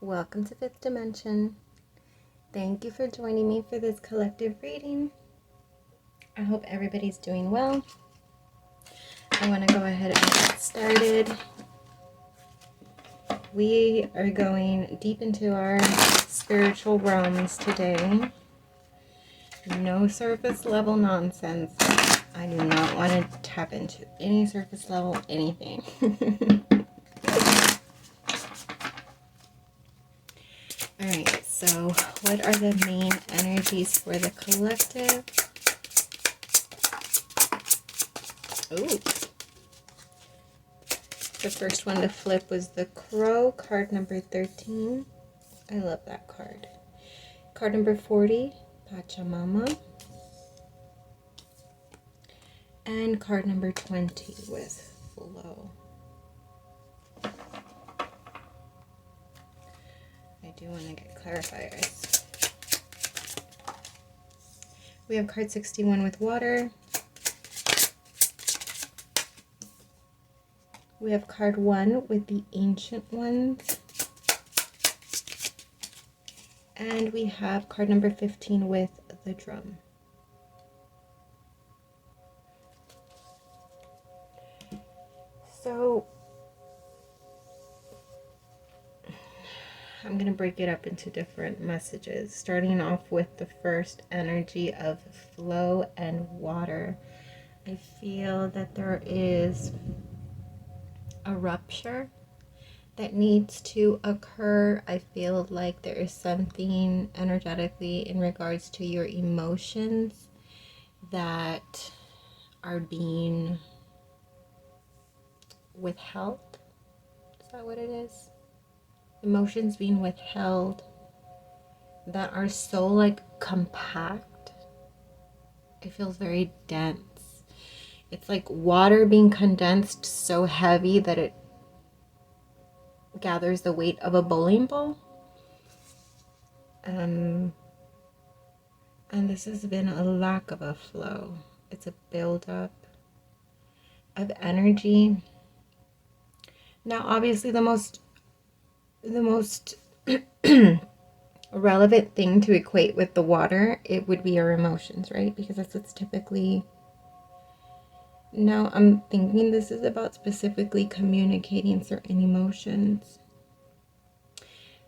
Welcome to Fifth Dimension. Thank you for joining me for this collective reading. I hope everybody's doing well. I want to go ahead and get started. We are going deep into our spiritual realms today. No surface level nonsense. I do not want to tap into any surface level anything. Alright, so what are the main energies for the collective? Ooh. The first one to flip was the Crow, card number 13. I love that card. Card number 40, Pachamama. And card number 20 with Flow. I do want to get clarifiers. We have card 61 with Water. We have card 1 with the Ancient Ones. And we have card number 15 with the Drum. So I'm going to break it up into different messages, starting off with the first energy of flow and water. I feel that there is a rupture that needs to occur. I feel like there is something energetically in regards to your emotions that are being withheld. Is that what it is? Emotions being withheld that are so like compact. It feels very dense. It's like water being condensed so heavy that it gathers the weight of a bowling ball. And this has been a lack of a flow. It's a buildup of energy. Now, obviously, the most relevant thing to equate with the water, it would be our emotions, right? Because that's what's typically... Now, I'm thinking this is about specifically communicating certain emotions.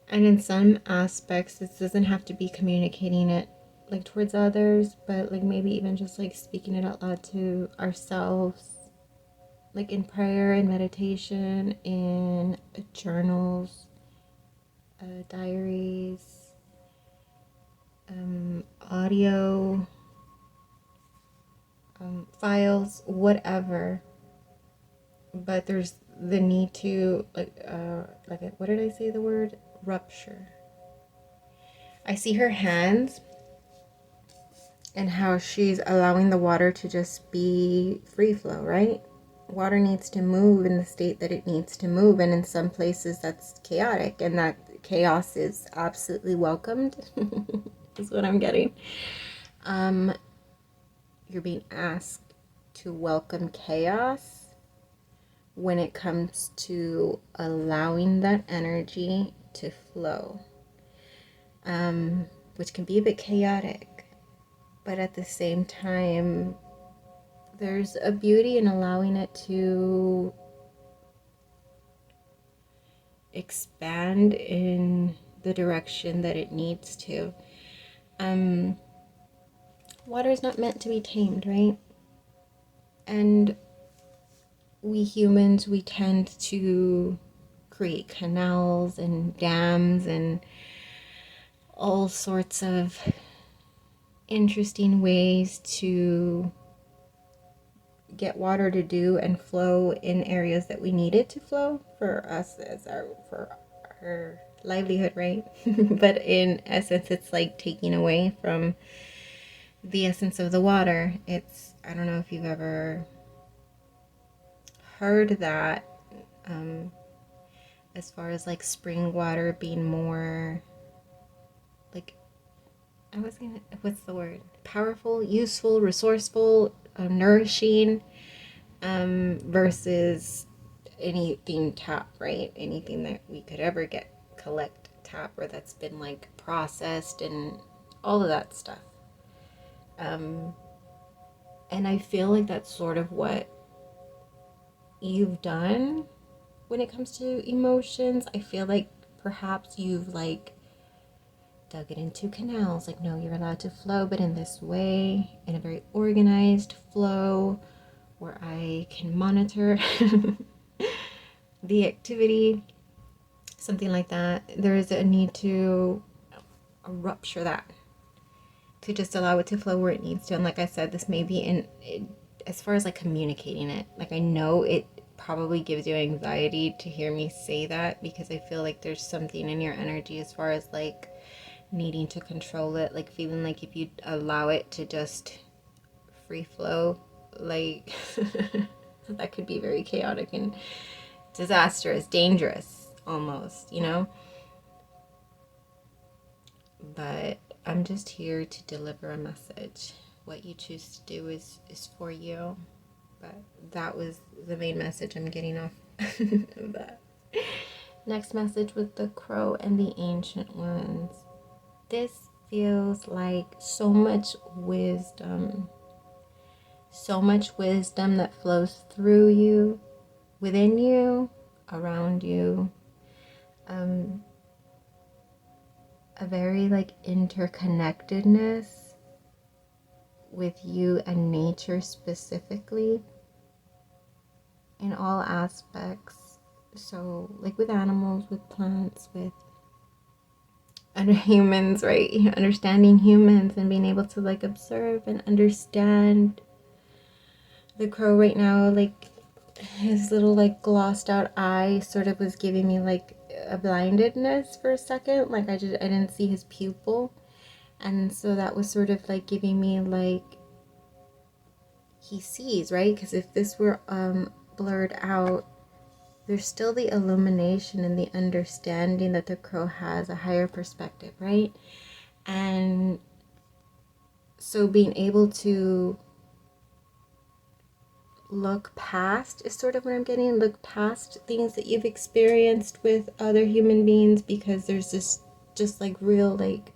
And in some aspects, this doesn't have to be communicating it like towards others, but like maybe even just like speaking it out loud to ourselves. Like in prayer and meditation, in journals, diaries, audio, files, whatever. But there's the need to what did I say the word? Rupture. I see her hands and how she's allowing the water to just be free flow, right? Water needs to move in the state that it needs to move, and in some places that's chaotic, and that chaos is absolutely welcomed. Is what I'm getting. You're being asked to welcome chaos when it comes to allowing that energy to flow, which can be a bit chaotic, but at the same time there's a beauty in allowing it to expand in the direction that it needs to. Water is not meant to be tamed, right? And we humans, we tend to create canals and dams and all sorts of interesting ways to get water to do and flow in areas that we need it to flow for us as for our livelihood, right? But in essence, it's like taking away from the essence of the water. It's, I don't know if you've ever heard that, as far as like spring water being more like, what's the word? Powerful, useful, resourceful, nourishing, versus anything tap, right? Anything that we could ever collect tap, or that's been like processed and all of that stuff. And I feel like that's sort of what you've done when it comes to emotions. I feel like perhaps you've like dug it into canals, like, no, you're allowed to flow, but in this way, in a very organized flow where I can monitor the activity, something like that. There is a need to rupture that, to just allow it to flow where it needs to. And like I said, this may be as far as like communicating it, like I know it probably gives you anxiety to hear me say that, because I feel like there's something in your energy as far as like needing to control it, like feeling like if you allow it to just free flow, like that could be very chaotic and disastrous, dangerous almost, you know. But I'm just here to deliver a message. What you choose to do is for you. But that was the main message I'm getting off of that. Next message with the crow and the ancient ones. This feels like so much wisdom that flows through you, within you, around you. A very like interconnectedness with you and nature specifically in all aspects. So like with animals, with plants, with other humans, right? Understanding humans and being able to like observe and understand. The crow right now, like his little like glossed out eye sort of was giving me like a blindedness for a second, like I didn't see his pupil, and so that was sort of like giving me like he sees, right? Because if this were blurred out, there's still the illumination and the understanding that the crow has a higher perspective, right? And so being able to look past is sort of what I'm getting. Look past things that you've experienced with other human beings, because there's this just like real like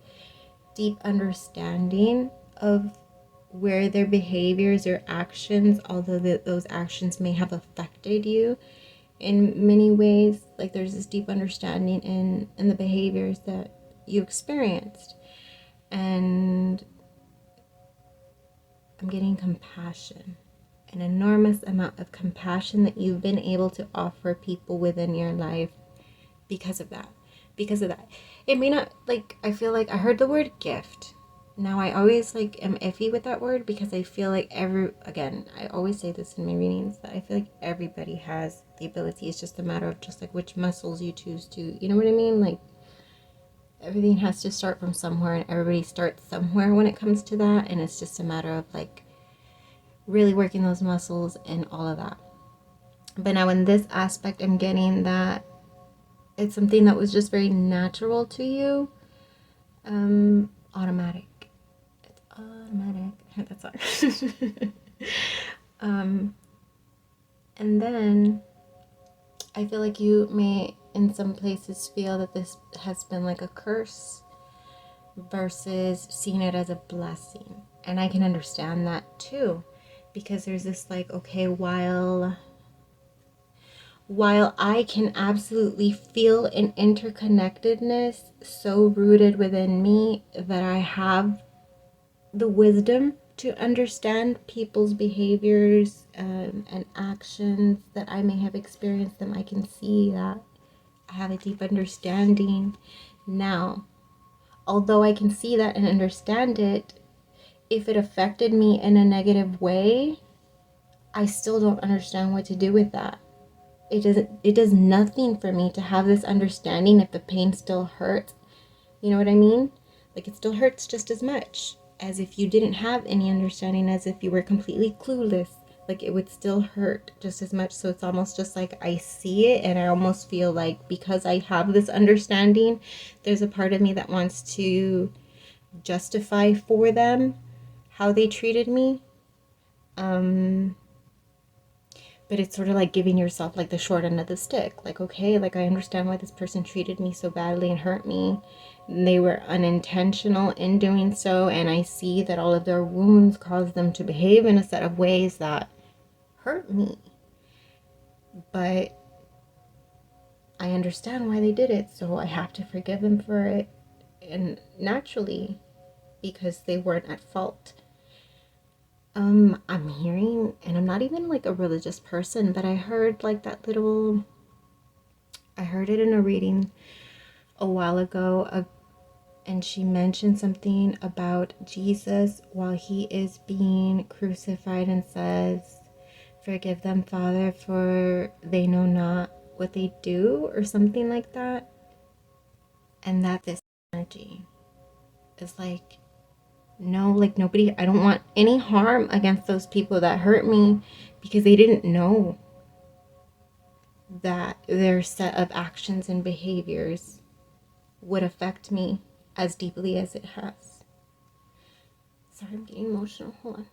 deep understanding of where their behaviors or actions, although those actions may have affected you in many ways, like there's this deep understanding in the behaviors that you experienced. And I'm getting compassion, an enormous amount of compassion that you've been able to offer people within your life because of that. It may not, like, I feel like I heard the word gift. Now I always like am iffy with that word, because I feel like I always say this in my readings, that I feel like everybody has the ability. It's just a matter of just like which muscles you choose to, you know what I mean? Like everything has to start from somewhere, and everybody starts somewhere when it comes to that. And it's just a matter of like really working those muscles and all of that. But now in this aspect, I'm getting that it's something that was just very natural to you. Automatic. It's automatic. That's all. And then I feel like you may in some places feel that this has been like a curse versus seeing it as a blessing. And I can understand that too, because there's this like, okay, while I can absolutely feel an interconnectedness so rooted within me that I have the wisdom to understand people's behaviors and actions that I may have experienced them, I can see that I have a deep understanding now. Although I can see that and understand it, if it affected me in a negative way, I still don't understand what to do with that. It does nothing for me to have this understanding if the pain still hurts. You know what I mean? Like, it still hurts just as much as if you didn't have any understanding, as if you were completely clueless. Like, it would still hurt just as much. So it's almost just like I see it, and I almost feel like because I have this understanding, there's a part of me that wants to justify for them how they treated me. But it's sort of like giving yourself like the short end of the stick. Like, okay, like I understand why this person treated me so badly and hurt me. They were unintentional in doing so, and I see that all of their wounds caused them to behave in a set of ways that hurt me. But I understand why they did it, so I have to forgive them for it. And naturally, because they weren't at fault. I'm hearing, and I'm not even like a religious person, but I heard like that little, I heard it in a reading a while ago, and she mentioned something about Jesus while he is being crucified and says, "Forgive them, Father, for they know not what they do," or something like that. And that this energy is like, no, like nobody, I don't want any harm against those people that hurt me, because they didn't know that their set of actions and behaviors would affect me as deeply as it has. Sorry, I'm getting emotional. Hold on.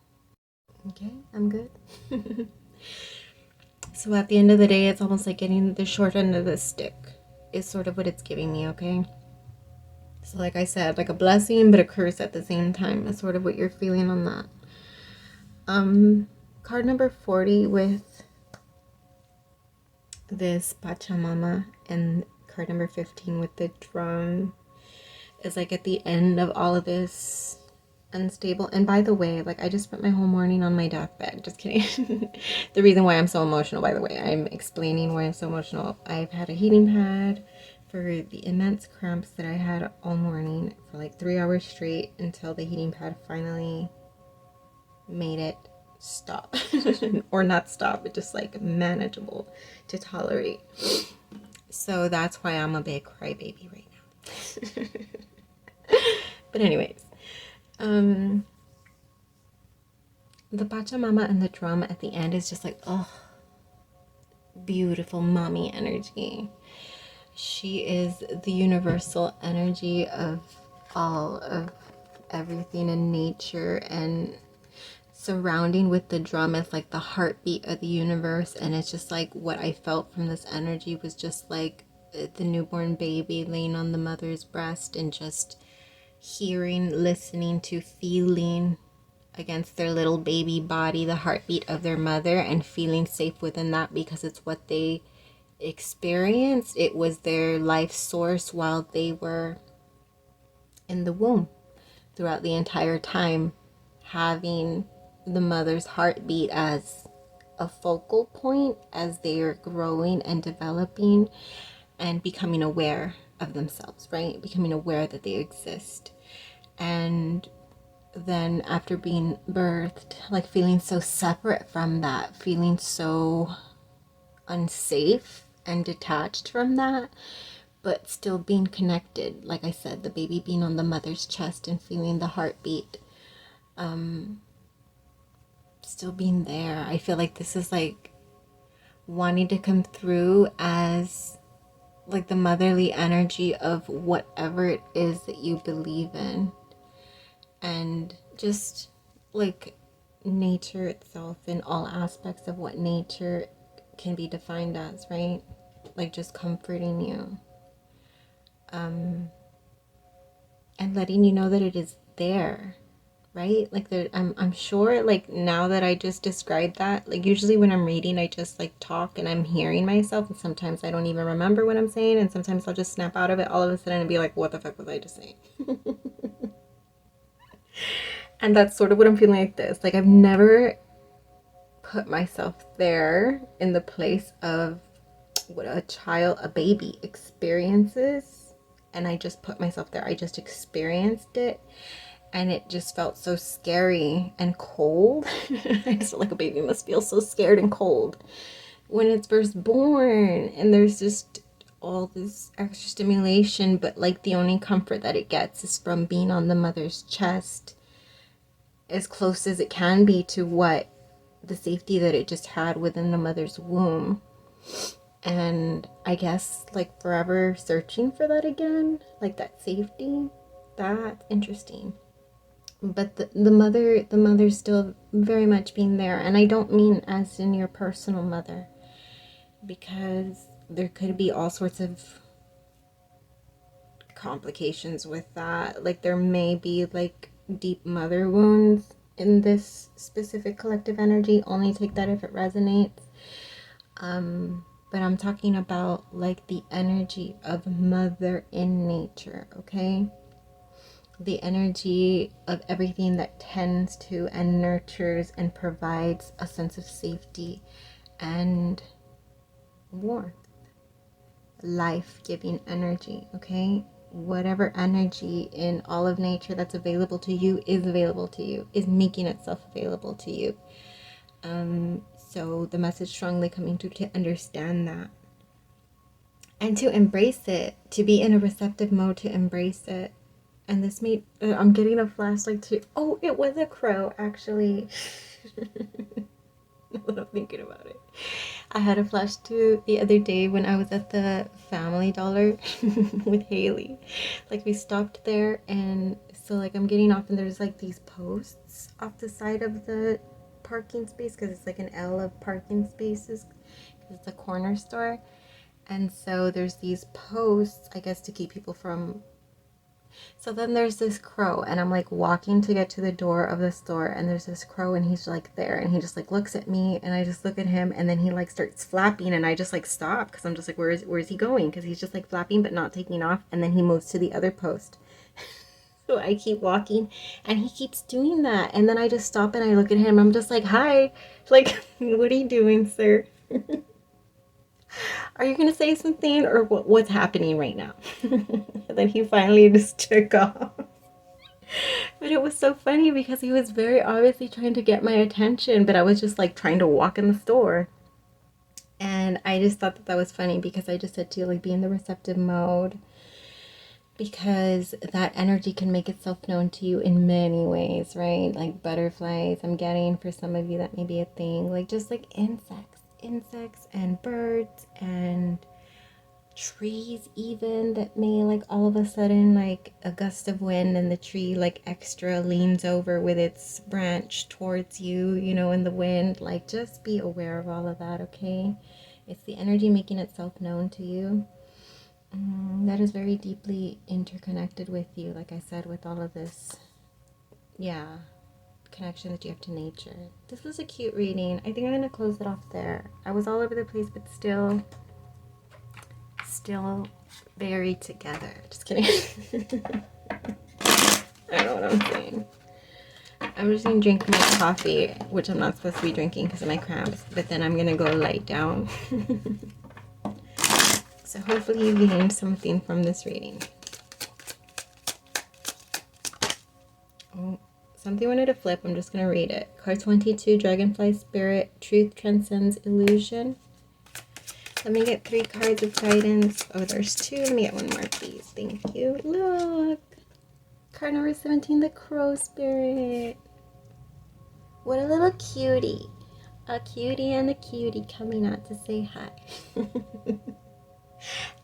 Okay, I'm good. So at the end of the day, it's almost like getting the short end of the stick is sort of what it's giving me, okay? So like I said, like a blessing but a curse at the same time is sort of what you're feeling on that. Card number 40 with this Pachamama, and card number 15 with the drum is like at the end of all of this unstable. And by the way, like I just spent my whole morning on my deathbed. Just kidding. The reason why I'm so emotional, by the way, I'm explaining why I'm so emotional. I've had a heating pad for the immense cramps that I had all morning for like 3 hours straight, until the heating pad finally made it stop. Or not stop, but just like manageable to tolerate. So that's why I'm a big crybaby right now. But anyways, the Pachamama and the drum at the end is just like, oh, beautiful mommy energy. She is the universal energy of all of everything in nature, and surrounding with the drum is like the heartbeat of the universe. And it's just like what I felt from this energy was just like the newborn baby laying on the mother's breast, and just hearing, listening to, feeling against their little baby body the heartbeat of their mother, and feeling safe within that because it's what they experienced. It was their life source while they were in the womb, throughout the entire time, having the mother's heartbeat as a focal point as they are growing and developing and becoming aware of themselves, right? Becoming aware that they exist. And then after being birthed, like feeling so separate from that, feeling so unsafe and detached from that, but still being connected. Like I said, the baby being on the mother's chest and feeling the heartbeat, still being there. I feel like this is like wanting to come through as like the motherly energy of whatever it is that you believe in, and just like nature itself in all aspects of what nature can be defined as, right? Like just comforting you, and letting you know that it is there, right? Like there, I'm sure, like now that I just described that, like usually when I'm reading, I just like talk and I'm hearing myself, and sometimes I don't even remember what I'm saying, and sometimes I'll just snap out of it all of a sudden and be like, what the fuck was I just saying? And that's sort of what I'm feeling like this. Like I've never put myself there in the place of what a child, a baby experiences, and I just put myself there. I just experienced it, and it just felt so scary and cold. I just feel like a baby must feel so scared and cold when it's first born, and there's just all this extra stimulation, but like the only comfort that it gets is from being on the mother's chest, as close as it can be to what the safety that it just had within the mother's womb. And I guess like forever searching for that again, like that safety. That's interesting. But the mother's still very much being there. And I don't mean as in your personal mother, because there could be all sorts of complications with that. Like there may be like deep mother wounds in this specific collective energy. Only take that if it resonates. But I'm talking about like the energy of mother in nature, okay? The energy of everything that tends to and nurtures and provides a sense of safety and warmth, life-giving energy, okay? Whatever energy in all of nature that's available to you, is making itself available to you. So the message strongly coming through to understand that and to embrace it, to be in a receptive mode, to embrace it. And this made, I'm getting a flashlight too. Oh, it was a crow, actually. Now that I'm thinking about it. I had a flash too the other day when I was at the Family Dollar with Haley. Like we stopped there, and so like I'm getting off and there's like these posts off the side of the parking space, because it's like an L of parking spaces, because it's a corner store. And so there's these posts, I guess, to keep people from. So then there's this crow, and I'm like walking to get to the door of the store, and there's this crow, and he's like there, and he just like looks at me, and I just look at him, and then he like starts flapping, and I just like stop, because I'm just like, where is he going? Because he's just like flapping but not taking off, and then he moves to the other post. So I keep walking, and he keeps doing that, and then I just stop and I look at him. I'm just like, hi, like, what are you doing, sir? Are you gonna say something, or what's happening right now? And then he finally just took off. But it was so funny because he was very obviously trying to get my attention, but I was just like trying to walk in the store. And I just thought that was funny, because I just said to like be in the receptive mode, because that energy can make itself known to you in many ways, right? Like butterflies, I'm getting, for some of you that may be a thing, like just like insects and birds and trees even, that may like all of a sudden like a gust of wind and the tree like extra leans over with its branch towards you, you know, in the wind. Like just be aware of all of that, okay? It's the energy making itself known to you. That is very deeply interconnected with you, like I said, with all of this, yeah, connection that you have to nature. This was a cute reading. I think I'm gonna close it off there. I was all over the place, but still very together. Just kidding. I don't know what I'm saying. I'm just gonna drink my coffee, which I'm not supposed to be drinking because of my cramps, but then I'm gonna go lie down. So hopefully you gained something from this reading. Oh, something wanted to flip. I'm just going to read it. Card 22, Dragonfly Spirit, Truth Transcends Illusion. Let me get 3 cards of guidance. Oh, there's 2. Let me get 1 more, please. Thank you. Look. Card number 17, the Crow Spirit. What a little cutie. A cutie and a cutie coming out to say hi.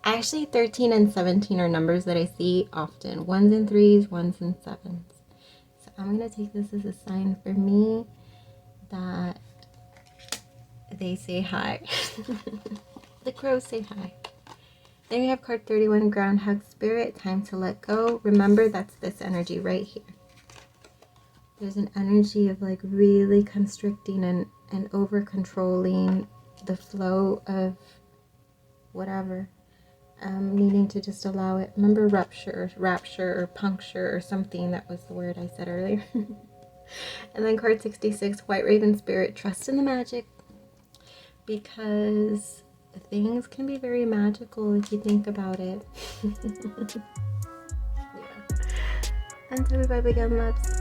Actually, 13 and 17 are numbers that I see often. 1s and 3s, 1s and 7s. So I'm going to take this as a sign for me that they say hi. The crows say hi. Then we have card 31, Groundhog Spirit, time to let go. Remember, that's this energy right here. There's an energy of like really constricting and over controlling the flow of whatever, needing to just allow it. Remember rapture or puncture or something, that was the word I said earlier. And then card 66, White Raven Spirit, trust in the magic, because things can be very magical if you think about it. Yeah. Until we vibe again, loves.